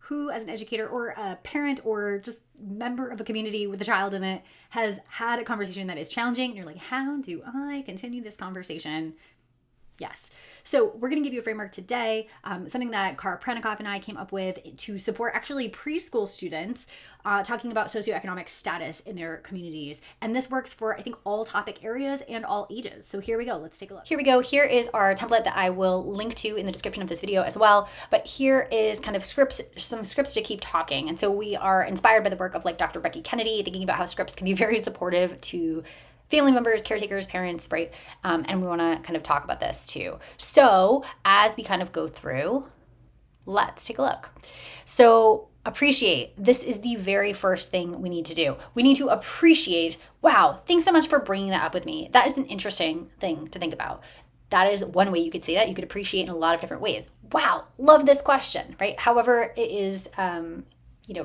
who, as an educator or a parent or just member of a community with a child in it, has had a conversation that is challenging? And you're like, how do I continue this conversation? Yes. So we're going to give you a framework today, something that Kara Prenikoff and I came up with to support actually preschool students talking about socioeconomic status in their communities. And this works for, I think, all topic areas and all ages. So here we go. Let's take a look. Here we go. Here is our template that I will link to in the description of this video as well. But here is kind of some scripts to keep talking. And so we are inspired by the work of like Dr. Becky Kennedy, thinking about how scripts can be very supportive to family members, caretakers, parents, right? And we want to kind of talk about this too. So as we kind of go through, let's take a look. So appreciate. This is the very first thing we need to do. We need to appreciate, wow, thanks so much for bringing that up with me. That is an interesting thing to think about. That is one way you could say that. You could appreciate in a lot of different ways. Wow, love this question, right? However it is,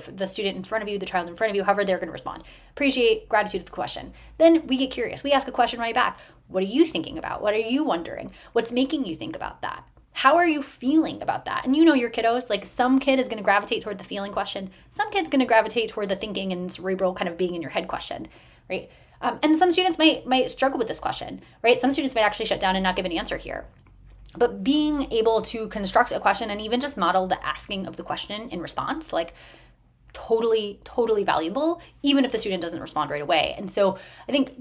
for the student in front of you, the child in front of you, however they're going to respond. Appreciate, gratitude of the question. Then we get curious. We ask a question right back. What are you thinking about? What are you wondering? What's making you think about that? How are you feeling about that? And you know your kiddos, like some kid is going to gravitate toward the feeling question. Some kid's going to gravitate toward the thinking and cerebral kind of being in your head question, right? And some students might struggle with this question, right? Some students might actually shut down and not give an answer here. But being able to construct a question and even just model the asking of the question in response, like totally valuable, even if the student doesn't respond right away. And so I think,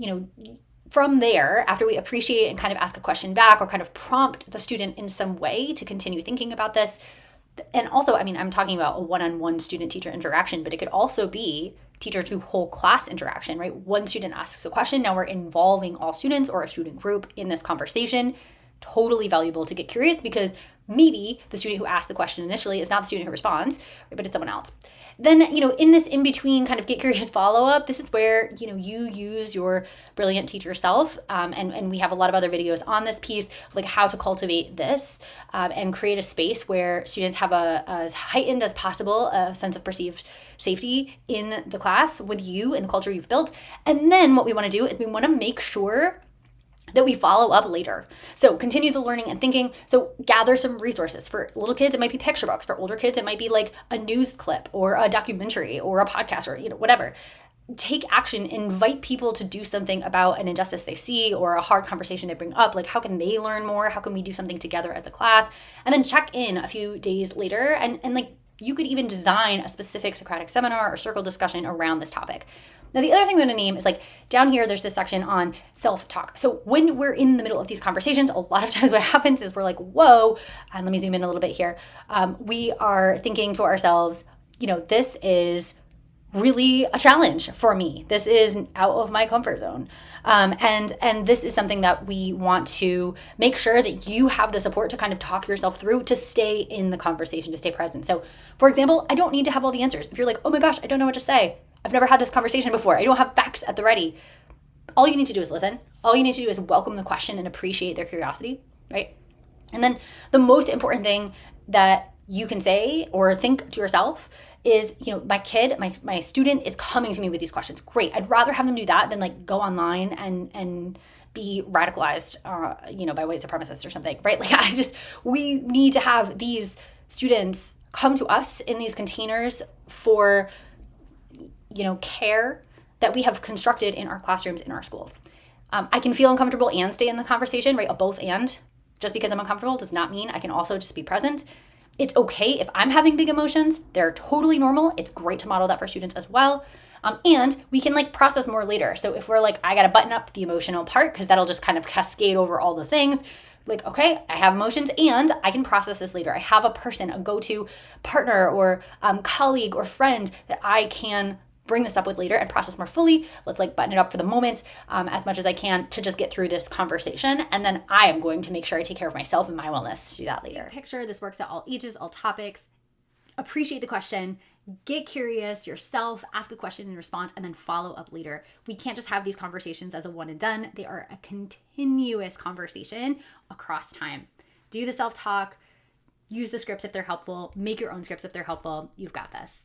from there, after we appreciate and kind of ask a question back or kind of prompt the student in some way to continue thinking about this. And also, I'm talking about a one-on-one student-teacher interaction, but it could also be teacher to whole class interaction, right? One student asks a question. Now we're involving all students or a student group in this conversation. Totally valuable to get curious because maybe the student who asked the question initially is not the student who responds, but it's someone else. Then, in this in-between kind of get curious follow-up, this is where, you use your brilliant teacher self. And we have a lot of other videos on this piece, like how to cultivate this and create a space where students have as heightened as possible a sense of perceived safety in the class with you and the culture you've built. And then what we want to do is we want to make sure that we follow up later. So continue the learning and thinking. So gather some resources. For little kids, it might be picture books. For older kids, it might be like a news clip or a documentary or a podcast or, whatever. Take action, invite people to do something about an injustice they see or a hard conversation they bring up. Like, how can they learn more? How can we do something together as a class? And then check in a few days later. And like, you could even design a specific Socratic seminar or circle discussion around this topic. Now, the other thing I'm going to name is like down here, there's this section on self-talk. So when we're in the middle of these conversations, a lot of times what happens is we're like, whoa, and let me zoom in a little bit here. We are thinking to ourselves, this is really a challenge for me. This is out of my comfort zone. And this is something that we want to make sure that you have the support to kind of talk yourself through, to stay in the conversation, to stay present. So for example, I don't need to have all the answers. If you're like, oh my gosh, I don't know what to say. I've never had this conversation before. I don't have facts at the ready. All you need to do is listen. All you need to do is welcome the question and appreciate their curiosity, right? And then the most important thing that you can say or think to yourself is, my kid, my student is coming to me with these questions. Great. I'd rather have them do that than like go online and be radicalized, by white supremacists or something, right? Like we need to have these students come to us in these containers for care that we have constructed in our classrooms, in our schools. I can feel uncomfortable and stay in the conversation, right? A both and. Just because I'm uncomfortable does not mean I can also just be present. It's okay if I'm having big emotions. They're totally normal. It's great to model that for students as well. And we can like process more later. So if we're like, I got to button up the emotional part because that'll just kind of cascade over all the things. Like, okay, I have emotions and I can process this later. I have a person, a go-to partner or colleague or friend that I can bring this up with later and process more fully. Let's like button it up for the moment as much as I can to just get through this conversation. And then I am going to make sure I take care of myself and my wellness to do that later. Picture this works at all ages, all topics. Appreciate the question. Get curious yourself, ask a question in response, and then follow up later. We can't just have these conversations as a one and done. They are a continuous conversation across time. Do the self-talk, use the scripts if they're helpful, make your own scripts if they're helpful. You've got this.